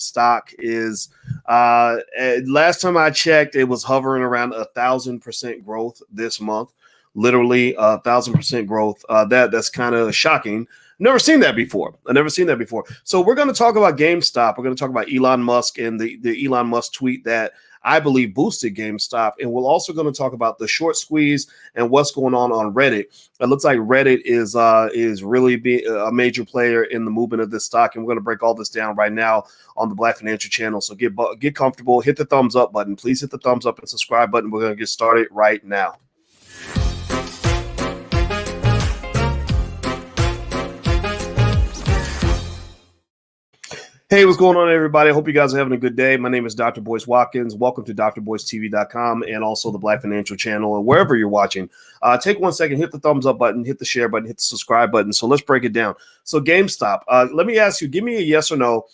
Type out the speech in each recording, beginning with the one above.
stock is last time I checked, it was hovering around 1,000% growth this month. Literally 1,000% growth. That's kind of shocking. Never seen that before. I've never seen that before. So we're going to talk about GameStop. We're going to talk about Elon Musk and the Elon Musk tweet that I believe boosted GameStop. And we're also going to talk about the short squeeze and what's going on Reddit. It looks like Reddit is really a major player in the movement of this stock. And we're going to break all this down right now on the Black Financial Channel. So get comfortable. Hit the thumbs up button. Please hit the thumbs up and subscribe button. We're going to get started right now. Hey, what's going on, everybody? I hope you guys are having a good day. My name is Dr. Boyce Watkins. Welcome to drboycetv.com and also the Black Financial Channel and wherever you're watching. Take 1 second, hit the thumbs up button, hit the share button, hit the subscribe button. So let's break it down. So GameStop, let me ask you, give me a yes or no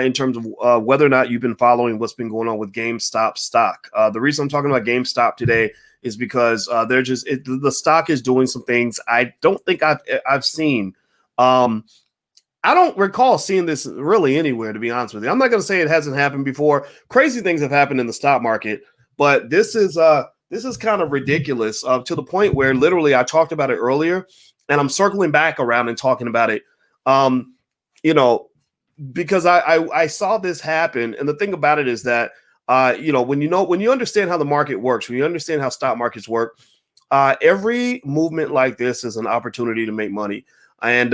in terms of whether or not you've been following what's been going on with GameStop stock. The reason I'm talking about GameStop today is because the stock is doing some things I don't think I've seen. I don't recall seeing this really anywhere, to be honest with you. I'm not going to say it hasn't happened before. Crazy things have happened in the stock market, but this is kind of ridiculous to the point where literally I talked about it earlier, and I'm circling back around and talking about it. Because I saw this happen, and the thing about it is that when you understand how the market works, when you understand how stock markets work, every movement like this is an opportunity to make money. And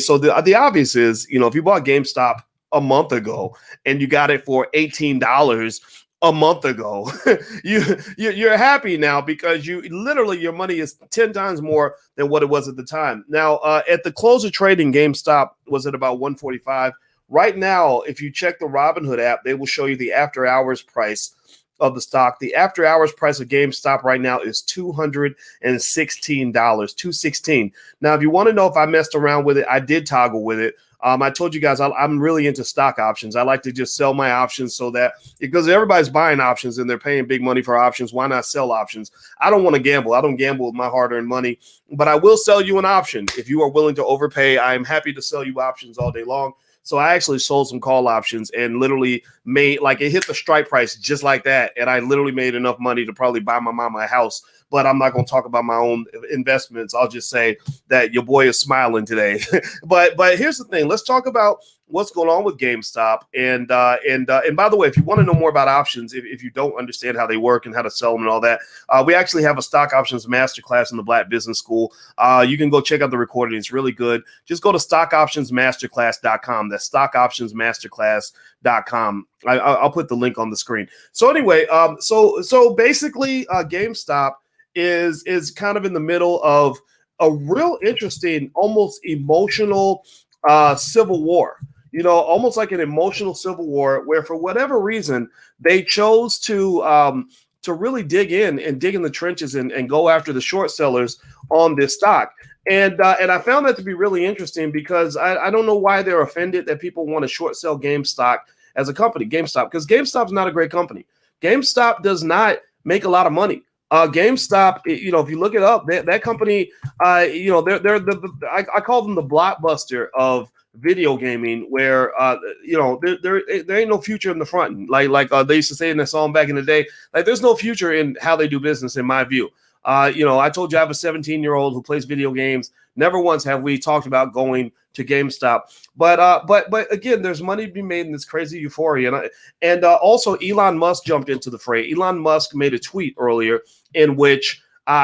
so the obvious is, if you bought GameStop a month ago and you got it for $18 a month ago, you're happy now because your money is 10 times more than what it was at the time. Now, at the close of trading, GameStop was at about 145. Right now, if you check the Robinhood app, they will show you the after hours price of the stock. The after hours price of GameStop right now is $216, $216. Now, if you want to know if I messed around with it, I did toggle with it. I told you guys I'm really into stock options. I like to just sell my options so that because everybody's buying options and they're paying big money for options, why not sell options? I don't want to gamble. I don't gamble with my hard-earned money, but I will sell you an option. If you are willing to overpay, I am happy to sell you options all day long. So I actually sold some call options and literally made it hit the strike price just like that. And I literally made enough money to probably buy my mama a house. But I'm not going to talk about my own investments. I'll just say that your boy is smiling today. But here's the thing. Let's talk about what's going on with GameStop. And by the way, if you want to know more about options, if you don't understand how they work and how to sell them and all that, we actually have a stock options masterclass in the Black Business School. You can go check out the recording. It's really good. Just go to stockoptionsmasterclass.com. That's stockoptionsmasterclass.com. I'll put the link on the screen. So anyway, so basically, GameStop is kind of in the middle of a real interesting, almost emotional civil war. Almost like an emotional civil war where for whatever reason they chose to really dig in the trenches and go after the short sellers on this stock. And I found that to be really interesting because I don't know why they're offended that people want to short sell GameStop as a company, because GameStop's not a great company. GameStop does not make a lot of money. GameStop, if you look it up, that company, I call them the Blockbuster of video gaming, where there ain't no future in the front end. Like they used to say in that song back in the day, like there's no future in how they do business, in my view. I told you I have a 17-year-old who plays video games. Never once have we talked about going to GameStop, but again, there's money to be made in this crazy euphoria, and also Elon Musk jumped into the fray. Elon Musk made a tweet earlier in which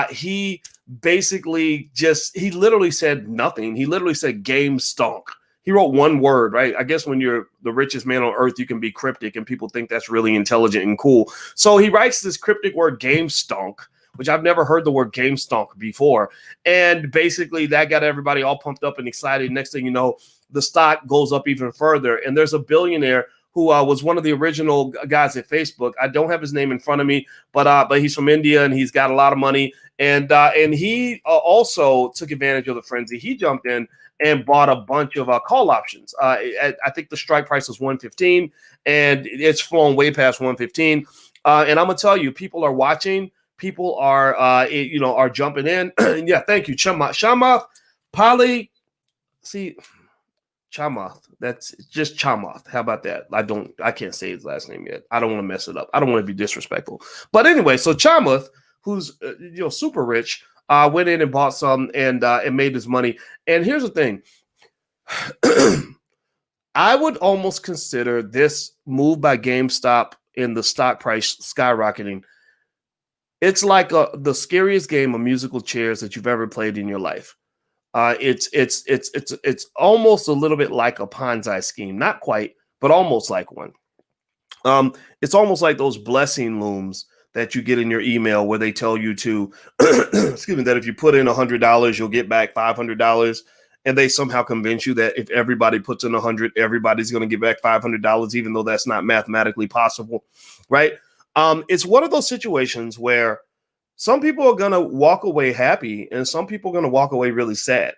he basically he literally said nothing. He literally said game stunk. He wrote one word, right? I guess when you're the richest man on earth, you can be cryptic and people think that's really intelligent and cool. So he writes this cryptic word game stunk, which I've never heard the word game stunk before. And basically that got everybody all pumped up and excited. Next thing you know, the stock goes up even further. And there's a billionaire who was one of the original guys at Facebook. I don't have his name in front of me, but he's from India and he's got a lot of money. And he also took advantage of the frenzy. He jumped in and bought a bunch of call options. I think the strike price was 115, and it's flown way past 115. And I'm gonna tell you, people are watching. People are jumping in. Yeah, thank you, Shama Pali. See, Chamath. That's just Chamath. How about that? I can't say his last name yet. I don't want to mess it up. I don't want to be disrespectful. But anyway, so Chamath, who's super rich, went in and bought some and made his money. And here's the thing. I would almost consider this move by GameStop in the stock price skyrocketing. It's like the scariest game of musical chairs that you've ever played in your life. It's almost a little bit like a Ponzi scheme, not quite, but almost like one. It's almost like those blessing looms that you get in your email where they tell you to, excuse me, that if you put in $100, you'll get back $500, and they somehow convince you that if everybody puts in 100, everybody's going to get back $500, even though that's not mathematically possible, right? It's one of those situations where some people are going to walk away happy and some people are going to walk away really sad.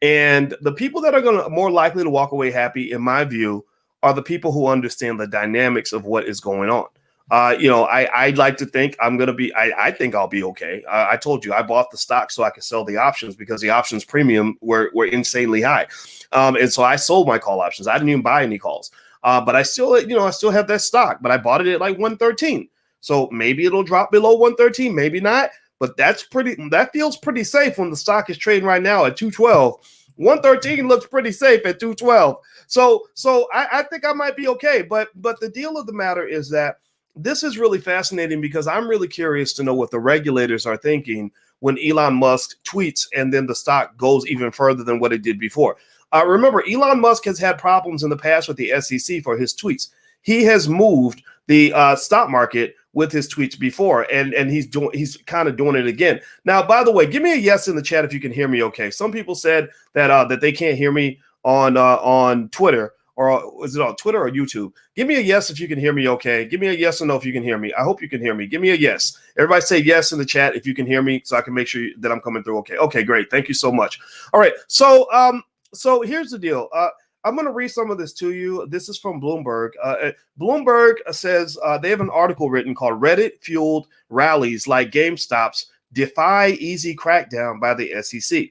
And the people that are going to more likely to walk away happy, in my view, are the people who understand the dynamics of what is going on. I'd like to think I think I'll be okay. I told you I bought the stock so I could sell the options because the options premium were insanely high. And so I sold my call options. I didn't even buy any calls. But I still have that stock, but I bought it at like 113. So maybe it'll drop below 113, maybe not, but that feels pretty safe when the stock is trading right now at 212. 113 looks pretty safe at 212. So I think I might be okay. But the deal of the matter is that this is really fascinating because I'm really curious to know what the regulators are thinking when Elon Musk tweets and then the stock goes even further than what it did before. Remember, Elon Musk has had problems in the past with the SEC for his tweets. He has moved the stock market with his tweets before, and he's kind of doing it again. Now, by the way, give me a yes in the chat if you can hear me okay. Some people said that they can't hear me on Twitter, or is it on Twitter or YouTube? Give me a yes if you can hear me okay. Give me a yes or no if you can hear me. I hope you can hear me. Give me a yes. Everybody say yes in the chat if you can hear me so I can make sure that I'm coming through okay. Okay, great. Thank you so much. All right, so here's the deal. I'm going to read some of this to you. This is from Bloomberg. Bloomberg says they have an article written called Reddit-Fueled Rallies Like GameStop's Defy Easy Crackdown by the SEC.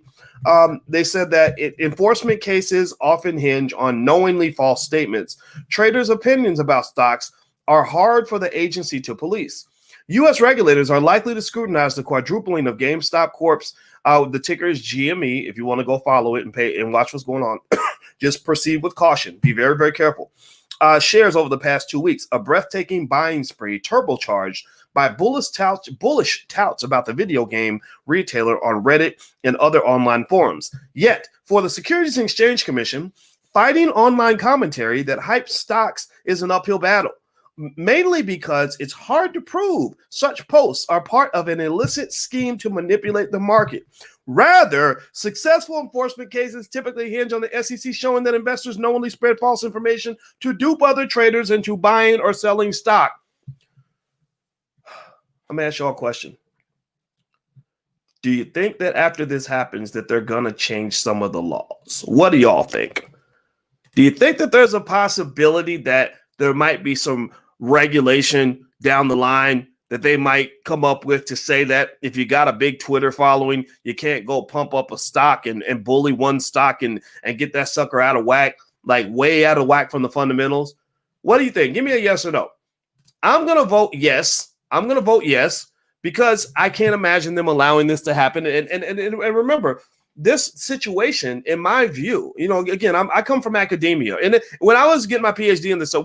They said that enforcement cases often hinge on knowingly false statements. Traders' opinions about stocks are hard for the agency to police. U.S. regulators are likely to scrutinize the quadrupling of GameStop Corp's. The ticker is GME. If you want to go follow it and pay and watch what's going on, just proceed with caution. Be very, very careful. Shares over the past 2 weeks, a breathtaking buying spree turbocharged by bullish touts about the video game retailer on Reddit and other online forums. Yet, for the Securities and Exchange Commission, fighting online commentary that hypes stocks is an uphill battle. Mainly because it's hard to prove such posts are part of an illicit scheme to manipulate the market. Rather, successful enforcement cases typically hinge on the SEC showing that investors knowingly spread false information to dupe other traders into buying or selling stock. I'm going to ask you all a question. Do you think that after this happens that they're going to change some of the laws? What do y'all think? Do you think that there's a possibility that there might be some regulation down the line that they might come up with to say that if you got a big Twitter following, you can't go pump up a stock and bully one stock and get that sucker out of whack, like way out of whack from the fundamentals? What do you think? Give me a yes or no. I'm going to vote yes. I'm going to vote yes because I can't imagine them allowing this to happen. And remember, this situation, in my view, again, I come from academia. And when I was getting my PhD in this, so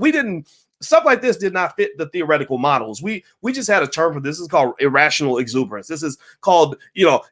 stuff like this did not fit the theoretical models. We just had a term for this. This is called irrational exuberance. This is called,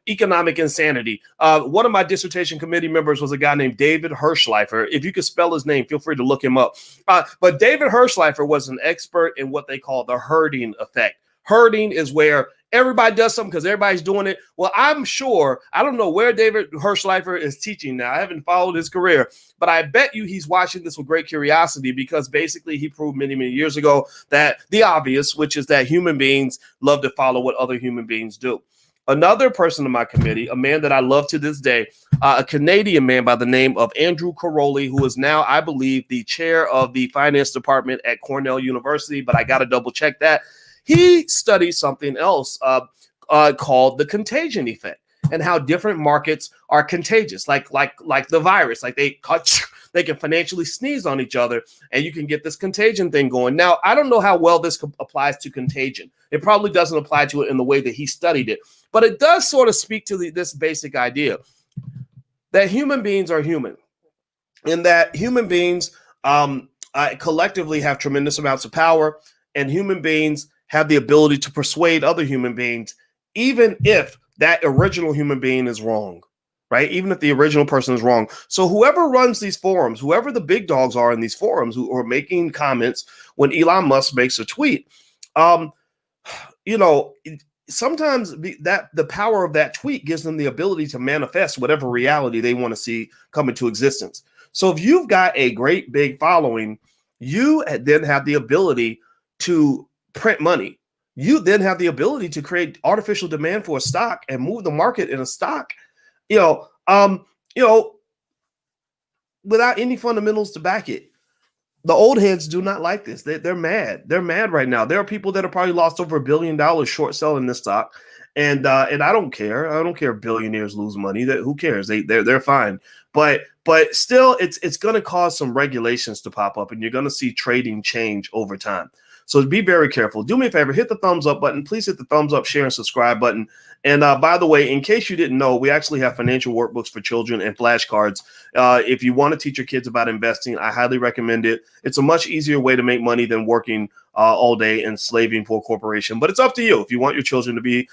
economic insanity. One of my dissertation committee members was a guy named David Hirschleifer. If you could spell his name, feel free to look him up. But David Hirschleifer was an expert in what they call the herding effect. Herding is where everybody does something because everybody's doing it. Well, I'm sure, I don't know where David Hirschleifer is teaching now. I haven't followed his career, but I bet you he's watching this with great curiosity because basically he proved many, many years ago that the obvious, which is that human beings love to follow what other human beings do. Another person in my committee, a man that I love to this day, a Canadian man by the name of Andrew Caroli, who is now, I believe, the chair of the finance department at Cornell University, but I got to double check that. He studied something else called the contagion effect and how different markets are contagious, like the virus. Like they they can financially sneeze on each other, and you can get this contagion thing going. Now, I don't know how well this applies to contagion. It probably doesn't apply to it in the way that he studied it, but it does sort of speak to this basic idea that human beings are human, and that human beings collectively have tremendous amounts of power, and human beings have the ability to persuade other human beings, even if that original human being is wrong, right? Even if the original person is wrong. So whoever runs these forums, whoever the big dogs are in these forums who are making comments when Elon Musk makes a tweet, sometimes the power of that tweet gives them the ability to manifest whatever reality they want to see come into existence. So if you've got a great big following, you then have the ability to print money. You then have the ability to create artificial demand for a stock and move the market in a stock, without any fundamentals to back it. The old heads do not like this. They're mad. They're mad right now. There are people that have probably lost over $1 billion short selling this stock, and I don't care. I don't care if billionaires lose money. Who cares? They're fine. But still, it's going to cause some regulations to pop up, and you're going to see trading change over time. So be very careful. Do me a favor, hit the thumbs up button. Please hit the thumbs up, share, and subscribe button. And by the way, in case you didn't know, we actually have financial workbooks for children and flashcards. If you want to teach your kids about investing, I highly recommend it. It's a much easier way to make money than working all day and slaving for a corporation. But it's up to you. If you want your children to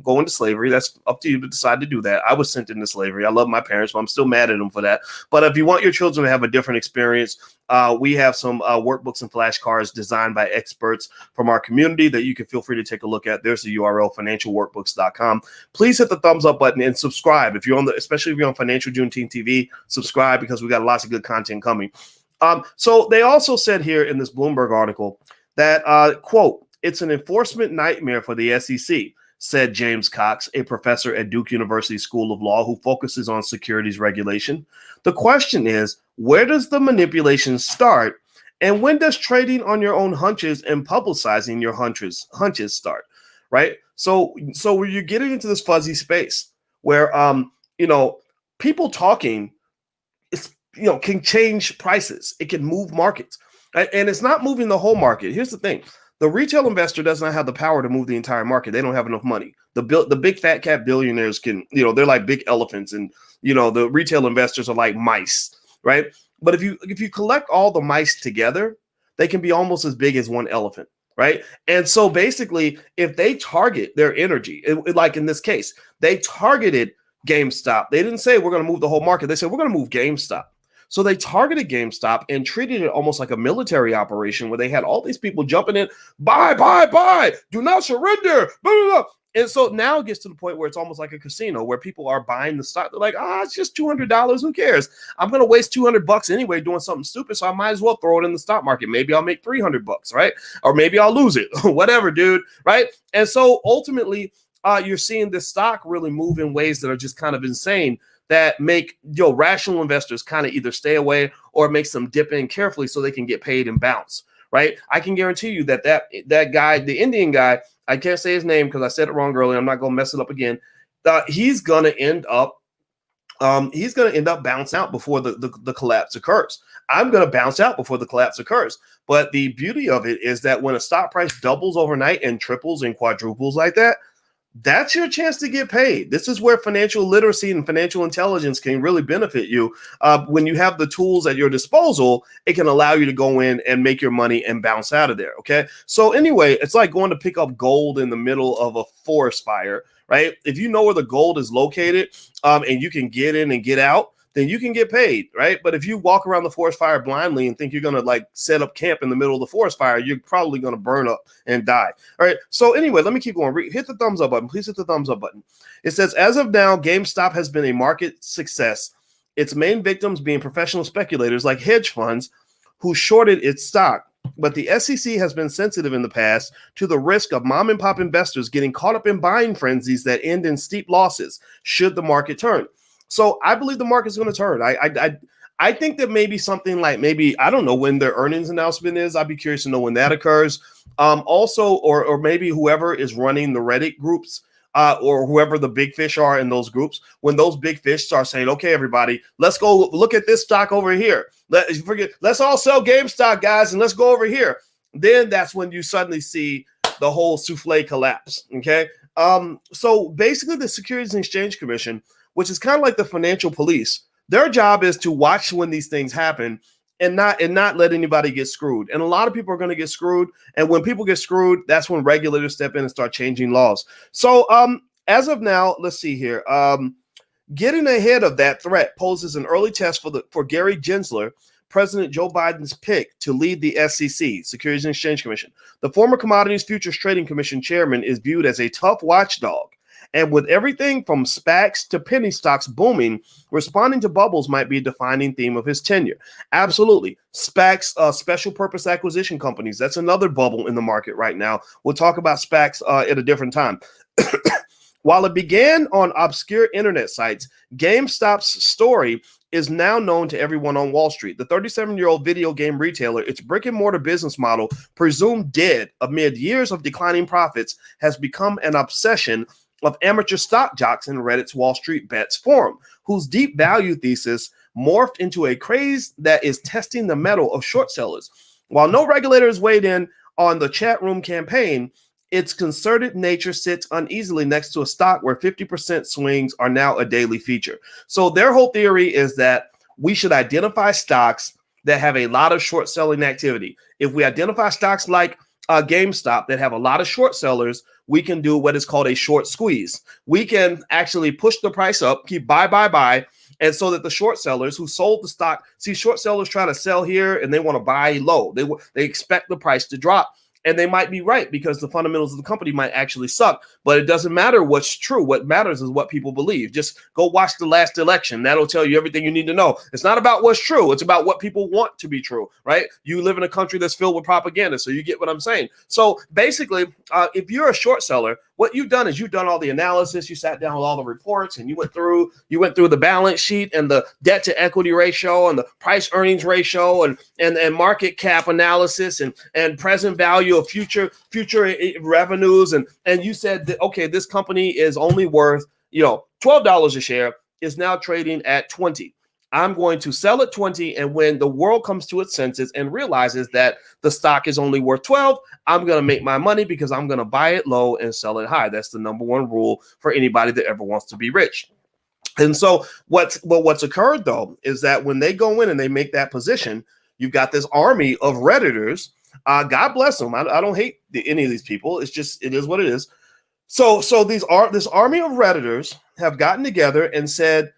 go into slavery, that's up to you to decide to do that. I was sent into slavery. I love my parents, but I'm still mad at them for that. But if you want your children to have a different experience, we have some workbooks and flashcards designed by experts from our community that you can feel free to take a look at. There's the URL, financialworkbooks.com. Please hit the thumbs up button and subscribe. Especially if you're on Financial Juneteenth TV, subscribe, because we got lots of good content coming. So they also said here in this Bloomberg article that, quote, "It's an enforcement nightmare for the SEC," said James Cox, a professor at Duke University School of Law who focuses on securities regulation. The question is, where does the manipulation start? And when does trading on your own hunches and publicizing your hunches start? Right? So where you're getting into this fuzzy space where, people talking can change prices. It can move markets, right? And it's not moving the whole market. Here's the thing. The retail investor does not have the power to move the entire market. They don't have enough money. The big fat cat billionaires can, they're like big elephants, and, the retail investors are like mice, right? But if you collect all the mice together, they can be almost as big as one elephant, right? And so basically, if they target their energy, like in this case, they targeted GameStop. They didn't say we're going to move the whole market. They said we're going to move GameStop. So they targeted GameStop and treated it almost like a military operation where they had all these people jumping in, buy, do not surrender, blah, blah, blah. And so now it gets to the point where it's almost like a casino where people are buying the stock. They're like, it's just $200. Who cares? I'm going to waste $200 anyway doing something stupid, so I might as well throw it in the stock market. Maybe I'll make $300, right? Or maybe I'll lose it, whatever, dude, right? And so ultimately, you're seeing this stock really move in ways that are just kind of insane, that make rational investors kind of either stay away or makes them dip in carefully so they can get paid and bounce, right? I can guarantee you that guy, the Indian guy, I can't say his name because I said it wrong earlier. I'm not going to mess it up again. He's going to end up bouncing out before the collapse occurs. I'm going to bounce out before the collapse occurs. But the beauty of it is that when a stock price doubles overnight and triples and quadruples like that, that's your chance to get paid. This is where financial literacy and financial intelligence can really benefit you. When you have the tools at your disposal, it can allow you to go in and make your money and bounce out of there. Okay. So anyway, it's like going to pick up gold in the middle of a forest fire, right? If you know where the gold is located, and you can get in and get out, then you can get paid, right? But if you walk around the forest fire blindly and think you're going to like set up camp in the middle of the forest fire, you're probably going to burn up and die. All right. So anyway, let me keep going. Hit the thumbs up button. Please hit the thumbs up button. It says, as of now, GameStop has been a market success. Its main victims being professional speculators like hedge funds who shorted its stock. But the SEC has been sensitive in the past to the risk of mom and pop investors getting caught up in buying frenzies that end in steep losses should the market turn. So I believe the market's going to turn. I think that maybe something like I don't know when their earnings announcement is. I'd be curious to know when that occurs. Also, or maybe whoever is running the Reddit groups, or whoever the big fish are in those groups, when those big fish start saying, okay, everybody, let's go look at this stock over here. Let's all sell GameStop, guys, and let's go over here. Then that's when you suddenly see the whole souffle collapse. Okay. So basically the Securities and Exchange Commission, which is kind of like the financial police, their job is to watch when these things happen and not let anybody get screwed. And a lot of people are going to get screwed. And when people get screwed, that's when regulators step in and start changing laws. So as of now, let's see here. Getting ahead of that threat poses an early test for Gary Gensler, President Joe Biden's pick to lead the SEC, Securities and Exchange Commission. The former Commodities Futures Trading Commission chairman is viewed as a tough watchdog. And with everything from SPACs to penny stocks booming, responding to bubbles might be a defining theme of his tenure. Absolutely. SPACs, special purpose acquisition companies, that's another bubble in the market right now. We'll talk about SPACs at a different time. While it began on obscure internet sites, GameStop's story is now known to everyone on Wall Street. The 37-year-old video game retailer, its brick-and-mortar business model, presumed dead amid years of declining profits, has become an obsession of amateur stock jocks in Reddit's Wall Street Bets forum, whose deep value thesis morphed into a craze that is testing the mettle of short sellers. While no regulators weighed in on the chat room campaign, its concerted nature sits uneasily next to a stock where 50% swings are now a daily feature. So their whole theory is that we should identify stocks that have a lot of short selling activity. If we identify stocks like GameStop that have a lot of short sellers, we can do what is called a short squeeze. We can actually push the price up, keep buy, and so that the short sellers who sold the stock, see, short sellers try to sell here and they want to buy low. They expect the price to drop. And they might be right because the fundamentals of the company might actually suck, but it doesn't matter what's true. What matters is what people believe. Just go watch the last election. That'll tell you everything you need to know. It's not about what's true. It's about what people want to be true, right? You live in a country that's filled with propaganda, so you get what I'm saying. So basically, if you're a short seller, what you've done is you've done all the analysis. You sat down with all the reports and you went through the balance sheet and the debt to equity ratio and the price earnings ratio and market cap analysis and present value of future revenues. And you said that, okay, this company is only worth, $12 a share, is now trading at 20. I'm going to sell at 20, and when the world comes to its senses and realizes that the stock is only worth 12, I'm going to make my money because I'm going to buy it low and sell it high. That's the number one rule for anybody that ever wants to be rich. And so what's occurred, though, is that when they go in and they make that position, you've got this army of Redditors. God bless them. I don't hate any of these people. It's just, it is what it is. So this army of Redditors have gotten together and said,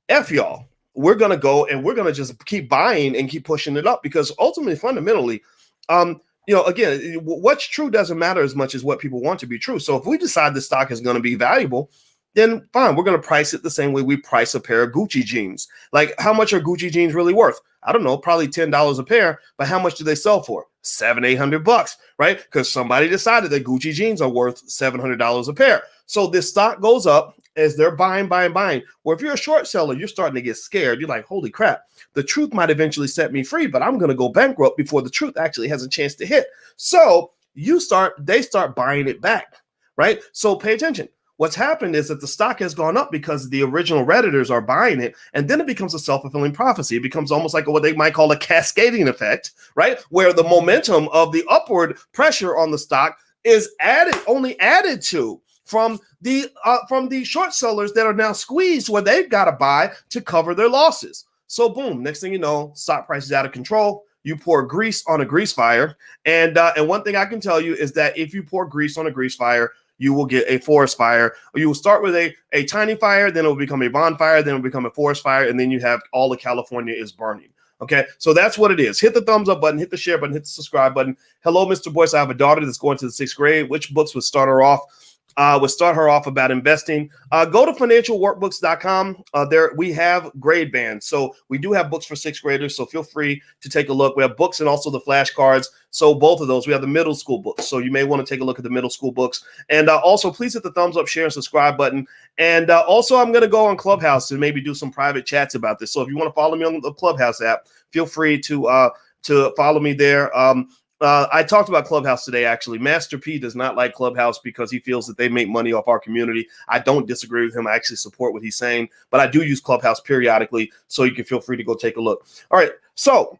F y'all. We're going to go and we're going to just keep buying and keep pushing it up because ultimately, fundamentally, again, what's true doesn't matter as much as what people want to be true. So if we decide the stock is going to be valuable, then fine, we're going to price it the same way we price a pair of Gucci jeans. Like, how much are Gucci jeans really worth? I don't know, probably $10 a pair, but how much do they sell for? $700-800, right? Because somebody decided that Gucci jeans are worth $700 a pair. So this stock goes up as they're buying. Well, if you're a short seller, you're starting to get scared. You're like, holy crap, the truth might eventually set me free, but I'm going to go bankrupt before the truth actually has a chance to hit. So they start buying it back, right? So pay attention. What's happened is that the stock has gone up because the original Redditors are buying it, and then it becomes a self-fulfilling prophecy. It becomes almost like what they might call a cascading effect, right? Where the momentum of the upward pressure on the stock is only added to from the short sellers that are now squeezed where they've got to buy to cover their losses. So boom, next thing you know, stock price is out of control. You pour grease on a grease fire, and one thing I can tell you is that if you pour grease on a grease fire, you will get a forest fire. You will start with a tiny fire, then it will become a bonfire, then it will become a forest fire, and then you have all of California is burning. Okay, so that's what it is. Hit the thumbs up button, hit the share button, hit the subscribe button. Hello, Mr. Boyce. I have a daughter that's going to the 6th grade. Which books would start her off? About investing. Go to financialworkbooks.com. There we have grade bands. So we do have books for 6th graders. So feel free to take a look. We have books and also the flashcards. So both of those, we have the middle school books. So you may want to take a look at the middle school books. And also please hit the thumbs up, share, and subscribe button. And also I'm going to go on Clubhouse and maybe do some private chats about this. So if you want to follow me on the Clubhouse app, feel free to follow me there. I talked about Clubhouse today, actually. Master P does not like Clubhouse because he feels that they make money off our community. I don't disagree with him. I actually support what he's saying, but I do use Clubhouse periodically, so you can feel free to go take a look. All right, so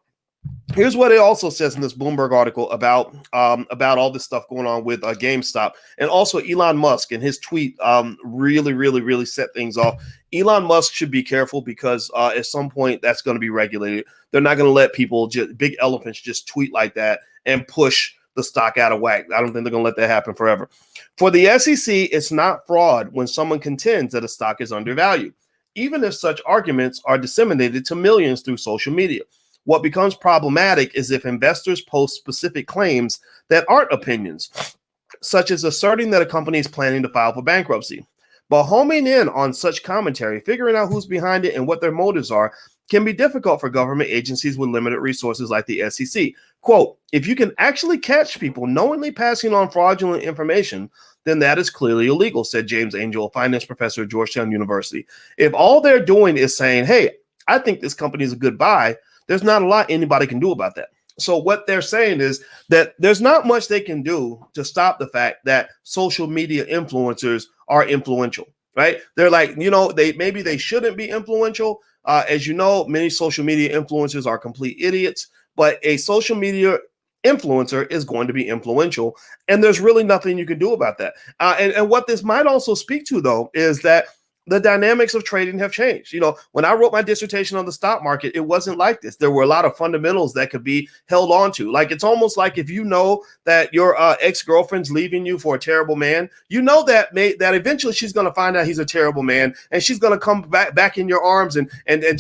here's what it also says in this Bloomberg article about all this stuff going on with GameStop, and also Elon Musk and his tweet really set things off. Elon Musk should be careful because at some point that's going to be regulated. They're not going to let people, big elephants, just tweet like that and push the stock out of whack. I don't think they're going to let that happen forever. For the SEC, it's not fraud when someone contends that a stock is undervalued, even if such arguments are disseminated to millions through social media. What becomes problematic is if investors post specific claims that aren't opinions, such as asserting that a company is planning to file for bankruptcy. But homing in on such commentary, figuring out who's behind it and what their motives are, can be difficult for government agencies with limited resources like the SEC. Quote, if you can actually catch people knowingly passing on fraudulent information, then that is clearly illegal, said James Angel, a finance professor at Georgetown University. If all they're doing is saying, hey, I think this company is a good buy, there's not a lot anybody can do about that. So what they're saying is that there's not much they can do to stop the fact that social media influencers are influential, right? They're like, maybe they shouldn't be influential. As you know, many social media influencers are complete idiots, but a social media influencer is going to be influential, and there's really nothing you can do about that. And what this might also speak to, though, is that the dynamics of trading have changed. When I wrote my dissertation on the stock market, it wasn't like this. There were a lot of fundamentals that could be held on to. Like, it's almost like if you know that your ex-girlfriend's leaving you for a terrible man, that eventually she's going to find out he's a terrible man, and she's going to come back in your arms, and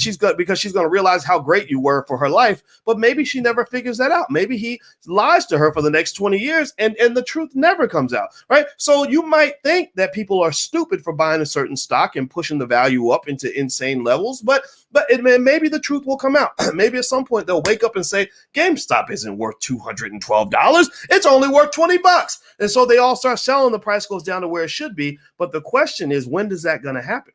she's going to realize how great you were for her life. But maybe she never figures that out. Maybe he lies to her for the next 20 years, and the truth never comes out, right? So you might think that people are stupid for buying a certain stock and pushing the value up into insane levels, but maybe the truth will come out. Maybe at some point they'll wake up and say GameStop isn't worth $212; it's only worth $20, and so they all start selling. The price goes down to where it should be. But the question is, when is that going to happen?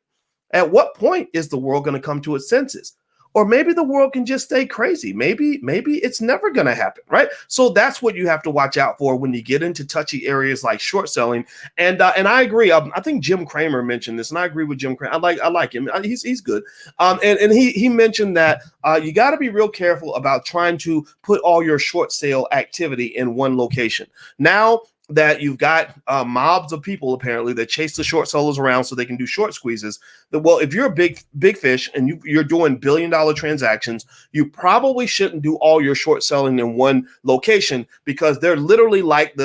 At what point is the world going to come to its senses? Or maybe the world can just stay crazy. Maybe it's never going to happen, right? So that's what you have to watch out for when you get into touchy areas like short selling. And I agree. I think Jim Cramer mentioned this, and I agree with Jim Cramer. I like him. He's good. And he mentioned that you got to be real careful about trying to put all your short sale activity in one location. Now that you've got mobs of people apparently that chase the short sellers around so they can do short squeezes. Well, if you're a big fish and you're doing billion-dollar transactions, you probably shouldn't do all your short selling in one location, because they're literally like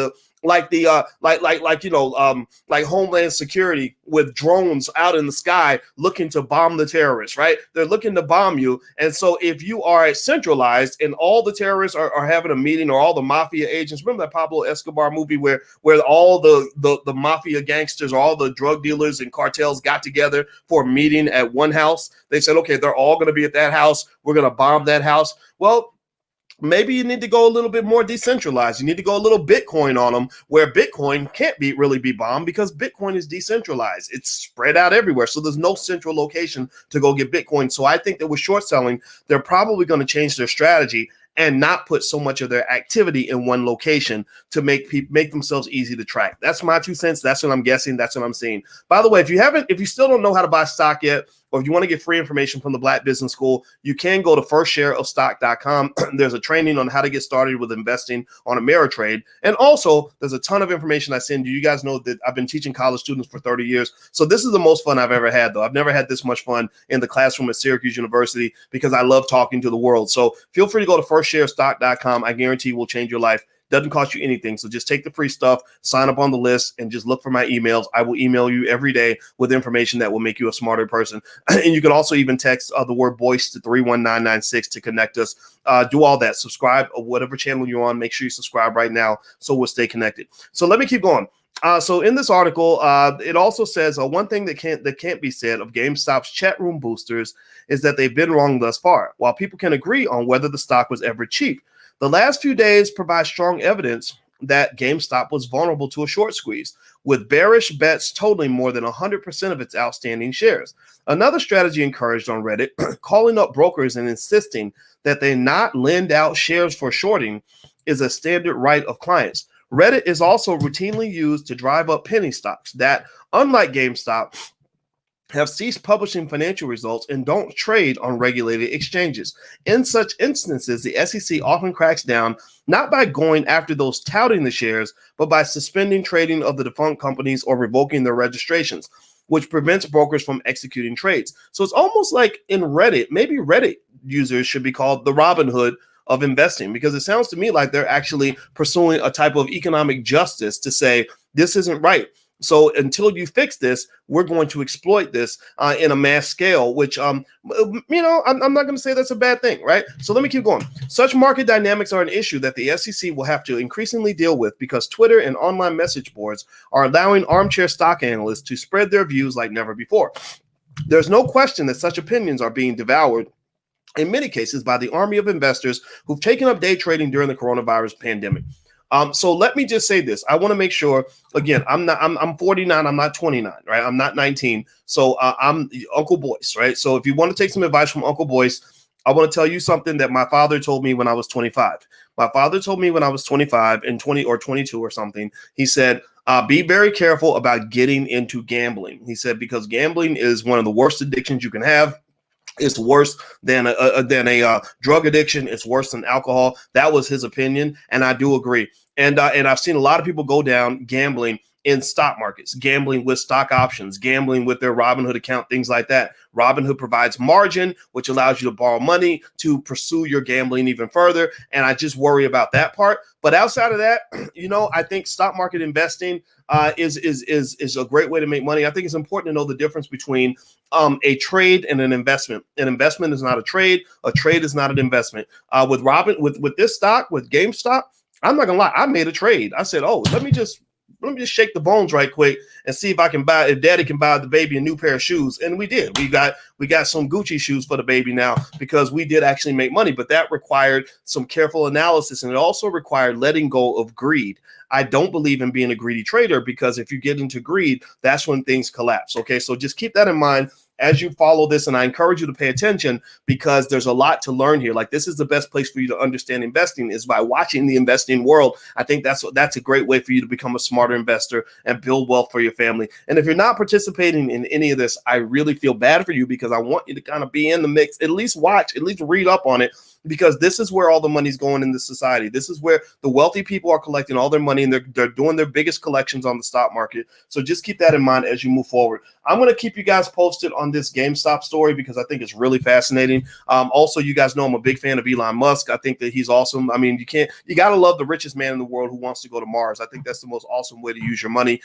Homeland Security with drones out in the sky looking to bomb the terrorists, right? They're looking to bomb you. And so if you are centralized and all the terrorists are having a meeting, or all the mafia agents, remember that Pablo Escobar movie where all the mafia gangsters, or all the drug dealers and cartels got together for a meeting at one house? They said, okay, they're all going to be at that house. We're going to bomb that house. Well, maybe you need to go a little bit more decentralized. You need to go a little Bitcoin on them, where Bitcoin can't really be bombed, because Bitcoin is decentralized. It's spread out everywhere. So there's no central location to go get Bitcoin. So I think that with short selling, they're probably going to change their strategy and not put so much of their activity in one location to make themselves easy to track. That's my 2 cents. That's what I'm guessing. That's what I'm seeing. By the way, if you still don't know how to buy stock yet, or if you want to get free information from the Black Business School, you can go to firstshareofstock.com. There's a training on how to get started with investing on Ameritrade. And also, there's a ton of information I send you. You guys know that I've been teaching college students for 30 years. So this is the most fun I've ever had, though. I've never had this much fun in the classroom at Syracuse University, because I love talking to the world. So feel free to go to firstshareofstock.com. I guarantee will change your life. Doesn't cost you anything. So just take the free stuff, sign up on the list, and just look for my emails. I will email you every day with information that will make you a smarter person. And you can also even text the word Boyce to 31996 to connect us. Do all that. Subscribe or whatever channel you're on. Make sure you subscribe right now so we'll stay connected. So let me keep going. So in this article, it also says one thing that can't be said of GameStop's chat room boosters is that they've been wrong thus far. While people can agree on whether the stock was ever cheap, the last few days provide strong evidence that GameStop was vulnerable to a short squeeze, with bearish bets totaling more than 100% of its outstanding shares. Another strategy encouraged on Reddit, calling up brokers and insisting that they not lend out shares for shorting, is a standard right of clients. Reddit is also routinely used to drive up penny stocks that, unlike GameStop, have ceased publishing financial results and don't trade on regulated exchanges. In such instances, the SEC often cracks down not by going after those touting the shares, but by suspending trading of the defunct companies or revoking their registrations, which prevents brokers from executing trades. So it's almost like in Reddit, maybe Reddit users should be called the Robin Hood of investing, because it sounds to me like they're actually pursuing a type of economic justice to say this isn't right. So until you fix this, we're going to exploit this in a mass scale, which, I'm not going to say that's a bad thing, right? So let me keep going. Such market dynamics are an issue that the SEC will have to increasingly deal with because Twitter and online message boards are allowing armchair stock analysts to spread their views like never before. There's no question that such opinions are being devoured in many cases by the army of investors who've taken up day trading during the coronavirus pandemic. So let me just say this. I want to make sure, again, I'm 49. I'm not 29, right? I'm not 19. So I'm Uncle Boyce, right? So if you want to take some advice from Uncle Boyce, I want to tell you something that my father told me when I was 25. My father told me when I was 25 and 20 or 22 or something. He said, be very careful about getting into gambling. He said, because gambling is one of the worst addictions you can have. It's worse than a drug addiction. It's worse than alcohol. That was his opinion, and I do agree. And I've seen a lot of people go down gambling in stock markets, gambling with stock options, gambling with their Robinhood account, things like that. Robinhood provides margin, which allows you to borrow money to pursue your gambling even further. And I just worry about that part. But outside of that, I think stock market investing is a great way to make money. I think it's important to know the difference between a trade and an investment. An investment is not a trade. A trade is not an investment. With this stock, with GameStop, I'm not gonna lie. I made a trade. I said, let me just shake the bones right quick and see if Daddy can buy the baby a new pair of shoes. And we did. We got some Gucci shoes for the baby now because we did actually make money, but that required some careful analysis. And it also required letting go of greed. I don't believe in being a greedy trader because if you get into greed, that's when things collapse. Okay. So just keep that in mind as you follow this, and I encourage you to pay attention because there's a lot to learn here. Like, this is the best place for you to understand investing is by watching the investing world. I think that's a great way for you to become a smarter investor and build wealth for your family. And if you're not participating in any of this, I really feel bad for you because I want you to kind of be in the mix, at least watch, at least read up on it, because this is where all the money's going in the society. This is where the wealthy people are collecting all their money, and they're doing their biggest collections on the stock market. So just keep that in mind as you move forward. I'm going to keep you guys posted on this GameStop story because I think it's really fascinating. Also, you guys know I'm a big fan of Elon Musk. I think that he's awesome. I mean, you got to love the richest man in the world who wants to go to Mars. I think that's the most awesome way to use your money.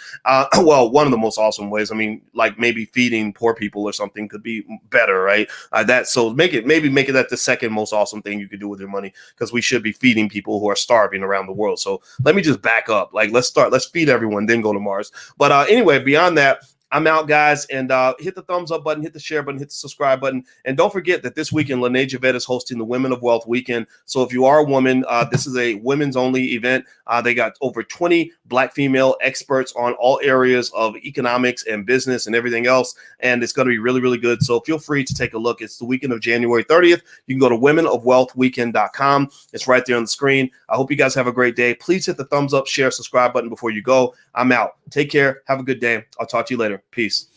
Well, one of the most awesome ways. I mean, like maybe feeding poor people or something could be better, right? Make it that the second most awesome thing you could do with your money, because we should be feeding people who are starving around the world. So let me just back up. Like, let's feed everyone, then go to Mars. But anyway, beyond that, I'm out, guys, and hit the thumbs up button, hit the share button, hit the subscribe button. And don't forget that this weekend, Lene Javette is hosting the Women of Wealth Weekend. So if you are a woman, this is a women's only event. They got over 20 Black female experts on all areas of economics and business and everything else. And it's going to be really, really good. So feel free to take a look. It's the weekend of January 30th. You can go to womenofwealthweekend.com. It's right there on the screen. I hope you guys have a great day. Please hit the thumbs up, share, subscribe button before you go. I'm out. Take care. Have a good day. I'll talk to you later. Peace.